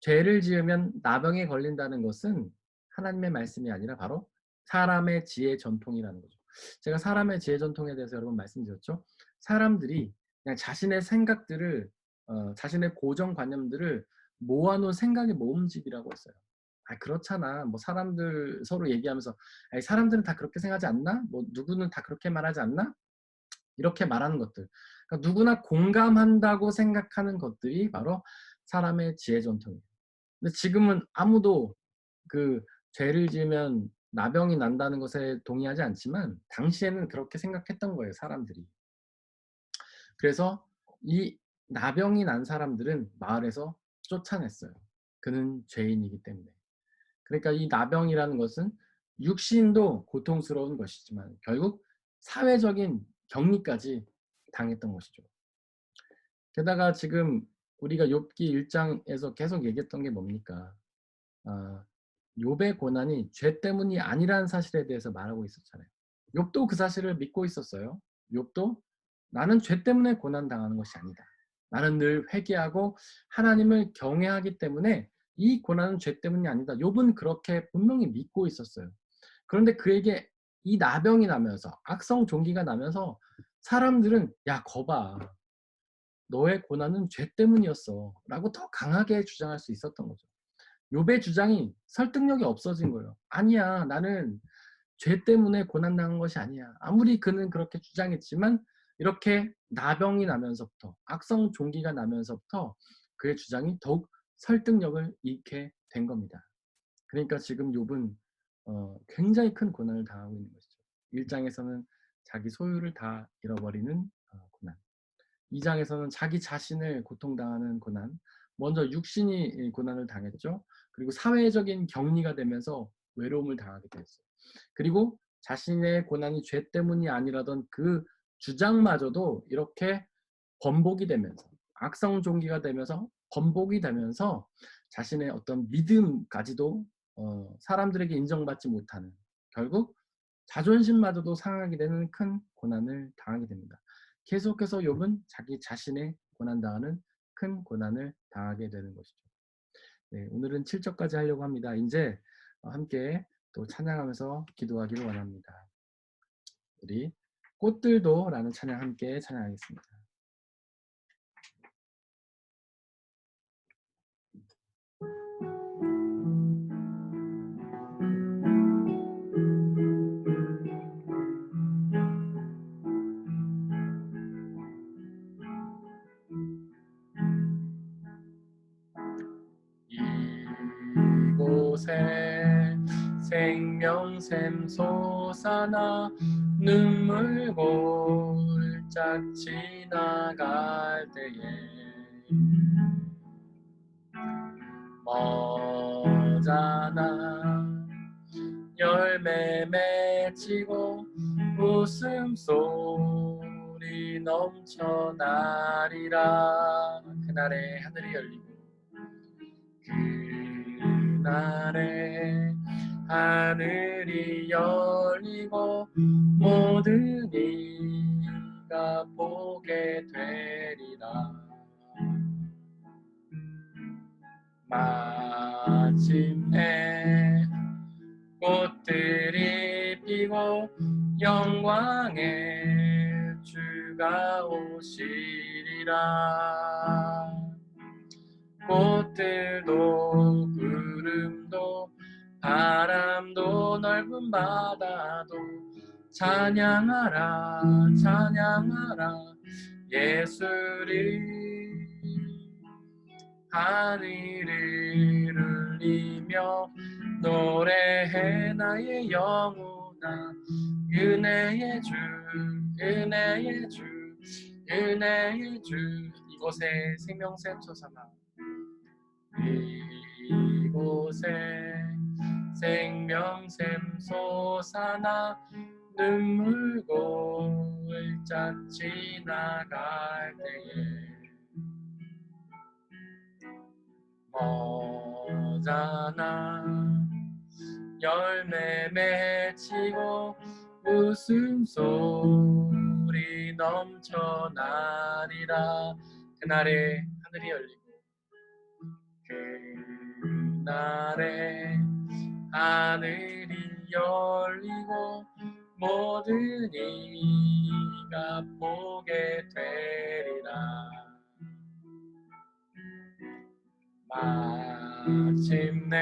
죄를 지으면 나병에 걸린다는 것은 하나님의 말씀이 아니라 바로 사람의 지혜 전통이라는 거죠. 제가 사람의 지혜 전통에 대해서 여러 번 말씀드렸죠. 사람들이 그냥 자신의 생각들을 자신의 고정관념들을 모아놓은 생각의 모음집이라고 했어요. 아 그렇잖아. 뭐 사람들 서로 얘기하면서 아니, 사람들은 다 그렇게 생각하지 않나? 뭐 누구는 다 그렇게 말하지 않나? 이렇게 말하는 것들. 그러니까 누구나 공감한다고 생각하는 것들이 바로 사람의 지혜 전통이에요. 근데 지금은 아무도 그 죄를 지으면 나병이 난다는 것에 동의하지 않지만 당시에는 그렇게 생각했던 거예요, 사람들이. 그래서 이 나병이 난 사람들은 마을에서 쫓아냈어요. 그는 죄인이기 때문에. 그러니까 이 나병이라는 것은 육신도 고통스러운 것이지만 결국 사회적인 격리까지 당했던 것이죠. 게다가 지금 우리가 욥기 1장에서 계속 얘기했던 게 뭡니까? 아, 욥의 고난이 죄 때문이 아니라는 사실에 대해서 말하고 있었잖아요. 욥도 그 사실을 믿고 있었어요. 욥도 나는 죄 때문에 고난 당하는 것이 아니다. 나는 늘 회개하고 하나님을 경외하기 때문에 이 고난은 죄 때문이 아니다. 욥은 그렇게 분명히 믿고 있었어요. 그런데 그에게 이 나병이 나면서 악성 종기가 나면서 사람들은 야 거봐 너의 고난은 죄 때문이었어 라고 더 강하게 주장할 수 있었던 거죠. 욥의 주장이 설득력이 없어진 거예요. 아니야 나는 죄 때문에 고난당한 것이 아니야. 아무리 그는 그렇게 주장했지만 이렇게 나병이 나면서부터 악성 종기가 나면서부터 그의 주장이 더욱 설득력을 잃게 된 겁니다. 그러니까 지금 욥은 굉장히 큰 고난을 당하고 있는 것이죠. 1장에서는 자기 소유를 다 잃어버리는 고난. 2장에서는 자기 자신을 고통당하는 고난. 먼저 육신이 고난을 당했죠. 그리고 사회적인 격리가 되면서 외로움을 당하게 됐어요. 그리고 자신의 고난이 죄 때문이 아니라던 그 주장마저도 이렇게 번복이 되면서 악성 종기가 되면서 번복이 되면서 자신의 어떤 믿음까지도 사람들에게 인정받지 못하는, 결국 자존심마저도 상하게 되는 큰 고난을 당하게 됩니다. 계속해서 욥은 자기 자신의 고난당하는 큰 고난을 당하게 되는 것이죠. 네, 오늘은 7절까지 하려고 합니다. 이제 함께 또 찬양하면서 기도하기를 원합니다. 우리 꽃들도 라는 찬양 함께 찬양하겠습니다. 이곳에 생명샘 솟아나 눈물 골짝 지나갈 때에 머자나 열매 맺히고 웃음소리 넘쳐나리라. 그날에 하늘이 열리고 그날에 하늘이 열리고 모든 이가 보게 되리라. 마침내 꽃들이 피고 영광의 주가 오시리라. 꽃들도 구름도 바람도 넓은 바다도 찬양하라 찬양하라 예수를. 하늘을 울리며 노래해 나의 영혼아. 은혜의 주 은혜의 주 은혜의 주. 이곳에 생명샘 솟아나 이곳에 생명샘 솟아나 눈물 골짝 지나갈 때에 머자나 열매 맺히고 웃음소리 넘쳐나리라. 그날에 하늘이 열리고 그날에 하늘이 열리고 모든 이가 보게 되리라. 마침내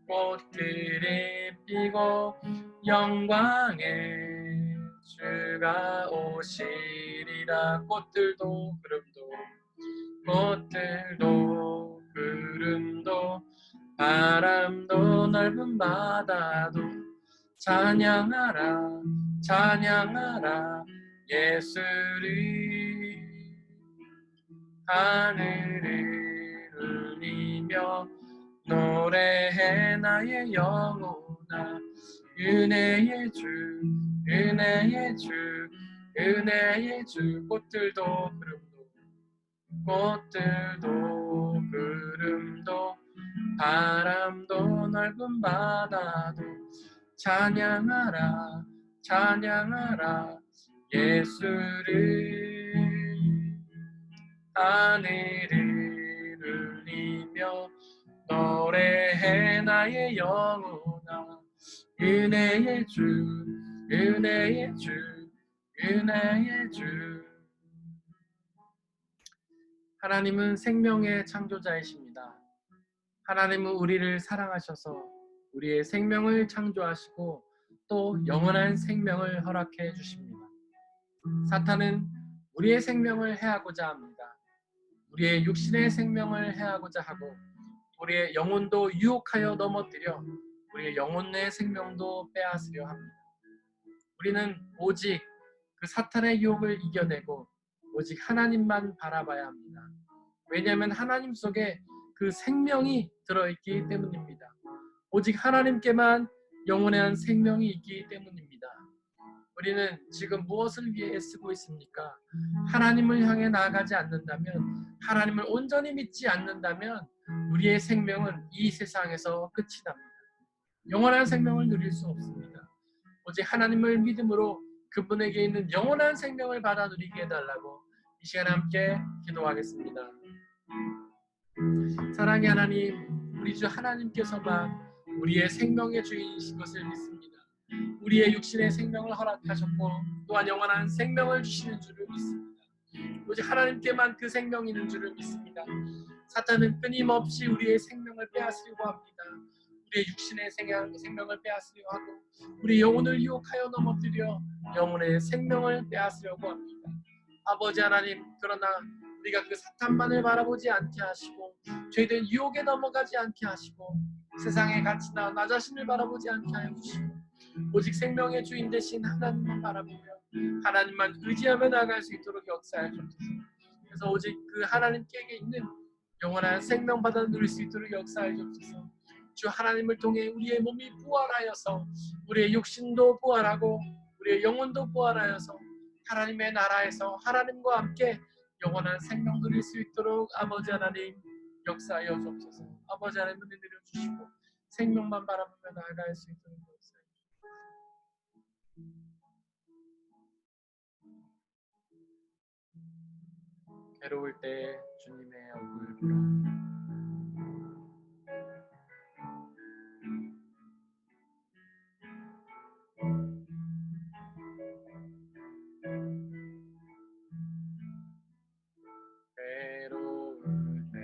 꽃들이 피고 영광의 주가 오시리라. 꽃들도 구름도 바람도 넓은 바다도 찬양하라 찬양하라 예수를. 하늘을 울리며 노래해 나의 영혼아. 은혜의 주 은혜의 주 은혜의 주. 꽃들도 구름도 바람도 넓은 바다도 찬양하라 찬양하라 예수를. 하늘을 울리며 노래해 나의 영혼아. 은혜의 주 은혜의 주 은혜의 주. 하나님은 생명의 창조자이십니다. 하나님은 우리를 사랑하셔서 우리의 생명을 창조하시고 또 영원한 생명을 허락해 주십니다. 사탄은 우리의 생명을 해하고자 합니다. 우리의 육신의 생명을 해하고자 하고 우리의 영혼도 유혹하여 넘어뜨려 우리의 영혼의 생명도 빼앗으려 합니다. 우리는 오직 그 사탄의 유혹을 이겨내고 오직 하나님만 바라봐야 합니다. 왜냐하면 하나님 속에 그 생명이 들어있기 때문입니다. 오직 하나님께만 영원한 생명이 있기 때문입니다. 우리는 지금 무엇을 위해 애쓰고 있습니까? 하나님을 향해 나아가지 않는다면, 하나님을 온전히 믿지 않는다면 우리의 생명은 이 세상에서 끝이 납니다. 영원한 생명을 누릴 수 없습니다. 오직 하나님을 믿음으로 그분에게 있는 영원한 생명을 받아 누리게 해달라고 이 시간 함께 기도하겠습니다. 사랑의 하나님, 우리 주 하나님께서만 우리의 생명의 주인이신 것을 믿습니다. 우리의 육신의 생명을 허락하셨고 또한 영원한 생명을 주시는 줄을 믿습니다. 오직 하나님께만 그 생명이 있는 줄을 믿습니다. 사탄은 끊임없이 우리의 생명을 빼앗으려고 합니다. 우리의 육신의 생명을 빼앗으려고 하고 우리 영혼을 유혹하여 넘어뜨려 영혼의 생명을 빼앗으려고 합니다. 아버지 하나님, 그러나 우리가 그 사탄만을 바라보지 않게 하시고 저희들 유혹에 넘어가지 않게 하시고 세상의 가치나 나 자신을 바라보지 않게 하여 주시고 오직 생명의 주인 되신 하나님만 바라보며 하나님만 의지하며 나아갈 수 있도록 역사해 주옵소서. 그래서 오직 그 하나님께 있는 영원한 생명 받아 누릴 수 있도록 역사해 주옵소서. 주 하나님을 통해 우리의 몸이 부활하여서 우리의 육신도 부활하고 우리의 영혼도 부활하여서 하나님의 나라에서 하나님과 함께 영원한 생명 누릴 수 있도록 아버지 하나님 역사하여 주옵소서. 아버지 하나님 은혜 내려주시고 생명만 바라보며 나아갈 수 있도록 역사하여 주옵소서. 괴로울 때 주님의 얼굴을 보라. 외로울 때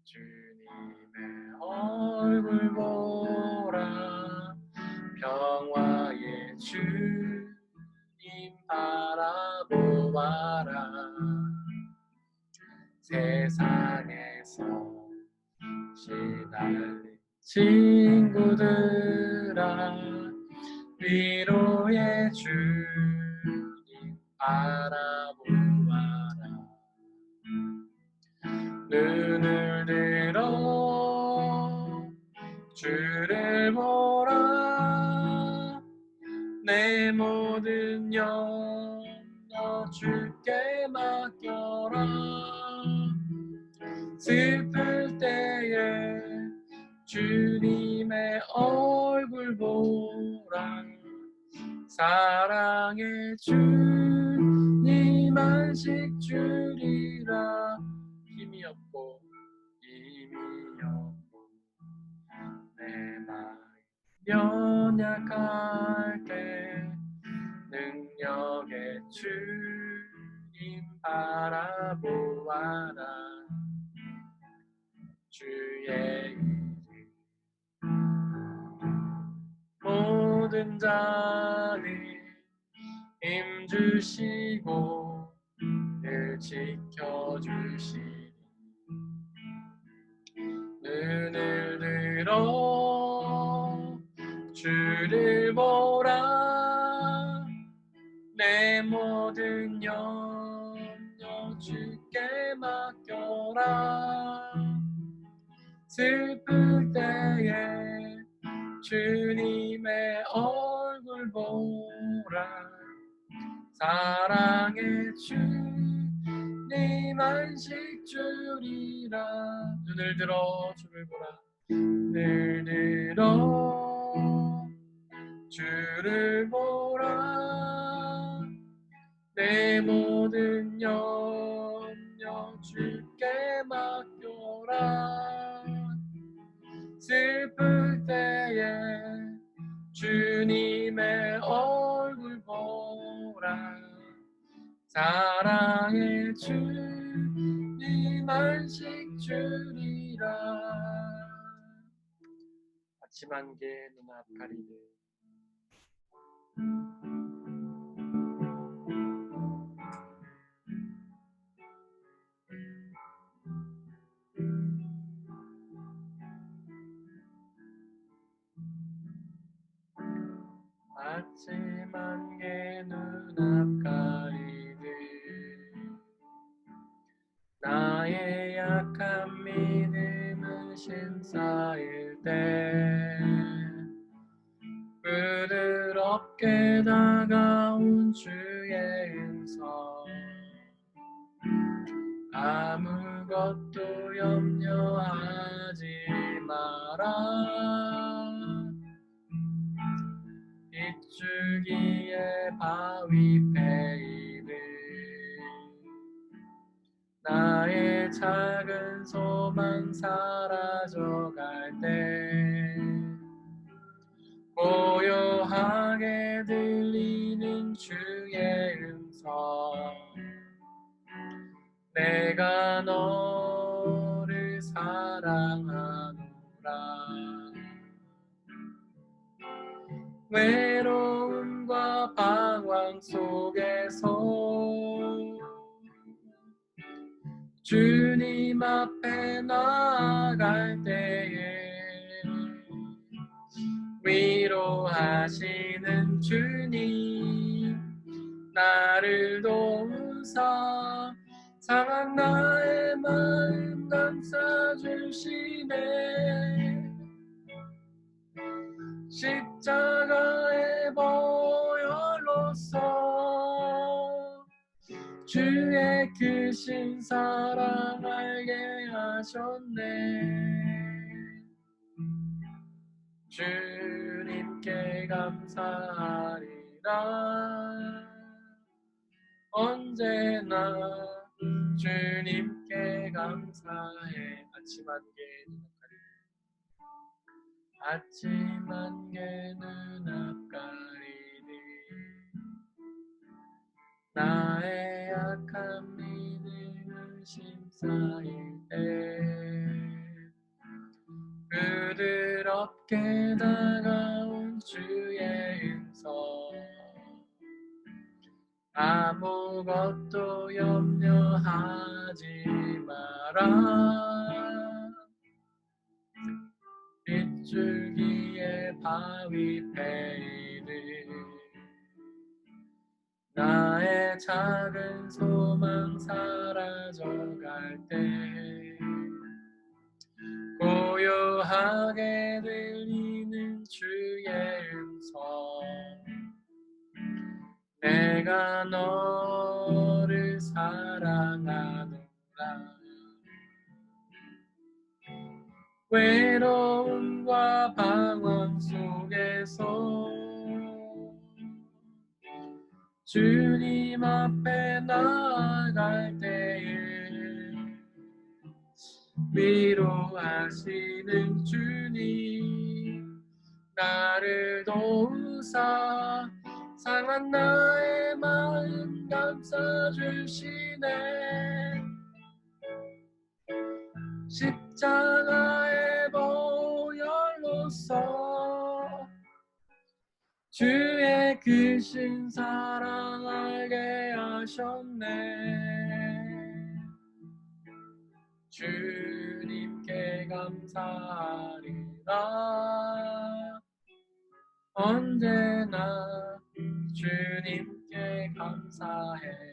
주님의 얼굴 보라. 평화의 주님 바라보아라. 세상에서 시달린 친구들아, 위로의 주님 바라보아라. 눈을 들어 주를 보라. 내 모든 염려 주께 맡겨라. 슬플 때에 주님의 얼굴 보라. 사랑의 주님 안식 주리라. 힘이 없고 내 마음 연약할 때 능력의 주님 바라보아라. 주의 이름 모든 자를 힘주시고 늘 지켜주시니 눈을 들어 주를 보라. 내 모든 염려 주께 맡겨라. 슬플 때에 주님의 얼굴 보라. 사랑의 주님 안식 주리라. 눈을 들어 주를 보라. 눈을 들어 주를 보라. 내 모든 염려 주께 맡겨라. 슬플 때에 주님의 얼굴 보라. 사랑의 주님 안식 주리라. 아침 안개 눈앞 가리듯 아침 안개 눈앞 가리듯 나의 약한 믿음은 심사일 때 부드럽게 다가온 주의 음성 아무것도 염려하지 마라 빗줄기의 바위 베이를 나의 작은 소망 사라져갈 때 고요하게 들리는 주의 음성 내가 너를 사랑하노라 외로움과 방황 속에서 주님 앞에 나아갈 때에 위로하시는 주님 나를 도우사 상한 나의 마음 감싸주시네 십자가의 보혈로서 주의 크신 사랑 알게 하셨네 주님께 감사하리라 언제나 주님께 감사해 아침 안개 아침 안개 눈앞 가리니 나의 약한 믿음을 심사일 때 부드럽게 다가온 주의 음성 아무것도 염려하지 마라 빗줄기의 바위 베이를 나의 작은 소망 사라져갈 때 고요하게 들리는 주의 음성 내가 너를 사랑하노라 외로움과 방황 속에서 주님 앞에 나아갈 때에 위로하시는 주님 나를 도우사 상한 나의 마음 감싸주시네 십자가의 보혈로서 주의 크신 사랑 알게 하셨네 주님께 감사하리라 언제나 주님께 감사해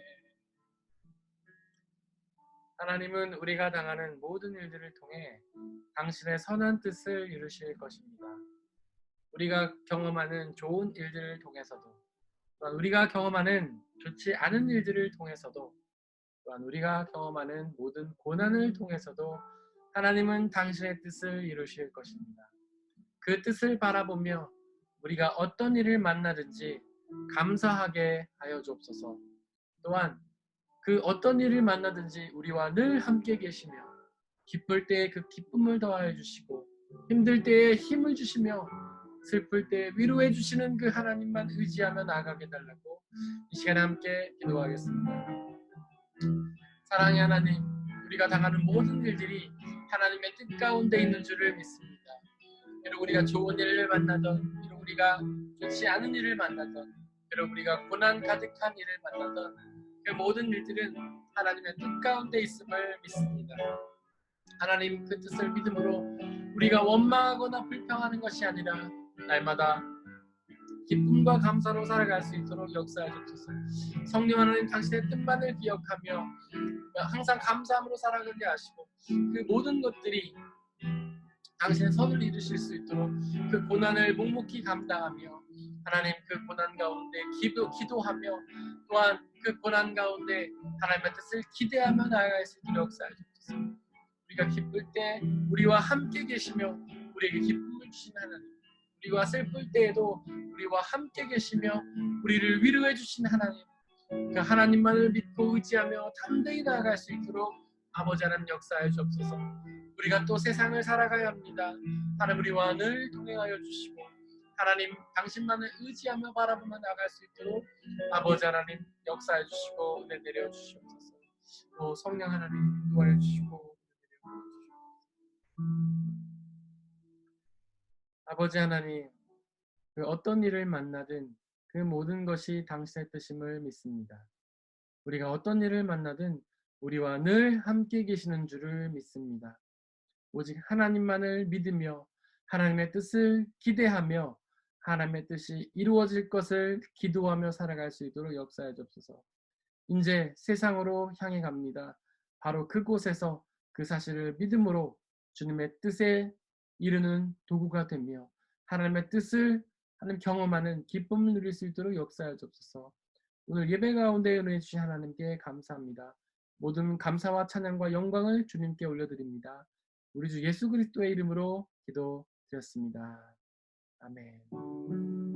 하나님은 우리가 당하는 모든 일들을 통해 당신의 선한 뜻을 이루실 것입니다. 우리가 경험하는 좋은 일들을 통해서도 또한 우리가 경험하는 좋지 않은 일들을 통해서도 또한 우리가 경험하는 모든 고난을 통해서도 하나님은 당신의 뜻을 이루실 것입니다. 그 뜻을 바라보며 우리가 어떤 일을 만나든지 감사하게 하여 주옵소서. 또한 그 어떤 일을 만나든지 우리와 늘 함께 계시며 기쁠 때에 그 기쁨을 더하여 주시고 힘들 때에 힘을 주시며 슬플 때에 위로해 주시는 그 하나님만 의지하며 나아가게 달라고 이 시간에 함께 기도하겠습니다. 사랑의 하나님, 우리가 당하는 모든 일들이 하나님의 뜻 가운데 있는 줄을 믿습니다. 비록 우리가 좋은 일을 만나던, 비록 우리가 좋지 않은 일을 만나던, 비록 우리가 고난 가득한 일을 만나던 그 모든 일들은 하나님의 뜻 가운데 있음을 믿습니다. 하나님 그 뜻을 믿음으로 우리가 원망하거나 불평하는 것이 아니라 날마다 기쁨과 감사로 살아갈 수 있도록 역사해 주옵소서. 성령 하나님 당신의 뜻만을 기억하며 항상 감사함으로 살아가게 하시고 그 모든 것들이 당신의 선을 이루실 수 있도록 그 고난을 묵묵히 감당하며 하나님 그 고난 가운데 기도하며 또한 그 고난 가운데 하나님의 뜻을 기대하며 나아갈 수 있도록 역사해 주옵소서. 우리가 기쁠 때 우리와 함께 계시며 우리에게 기쁨을 주신 하나님, 우리가 슬플 때에도 우리와 함께 계시며 우리를 위로해 주신 하나님, 그 하나님만을 믿고 의지하며 담대히 나아갈 수 있도록 아버지 하나님 역사해 주옵소서. 우리가 또 세상을 살아가야 합니다. 하나님 우리와 늘 동행하여 주시고 하나님 당신만을 의지하며 바라보며 나아갈 수 있도록 아버지 하나님 역사해 주시고 은혜 내려 주시옵소서. 또 성령 하나님 도와여 주시고 아버지 하나님, 그 어떤 일을 만나든 그 모든 것이 당신의 뜻임을 믿습니다. 우리가 어떤 일을 만나든 우리와 늘 함께 계시는 줄을 믿습니다. 오직 하나님만을 믿으며 하나님의 뜻을 기대하며 하나님의 뜻이 이루어질 것을 기도하며 살아갈 수 있도록 역사해 주옵소서. 이제 세상으로 향해 갑니다. 바로 그곳에서 그 사실을 믿음으로 주님의 뜻에 이르는 도구가 되며 하나님의 뜻을 하나님 경험하는 기쁨을 누릴 수 있도록 역사해 주옵소서. 오늘 예배 가운데 은혜 주신 하나님께 감사합니다. 모든 감사와 찬양과 영광을 주님께 올려드립니다. 우리 주 예수 그리스도의 이름으로 기도드렸습니다. 아멘.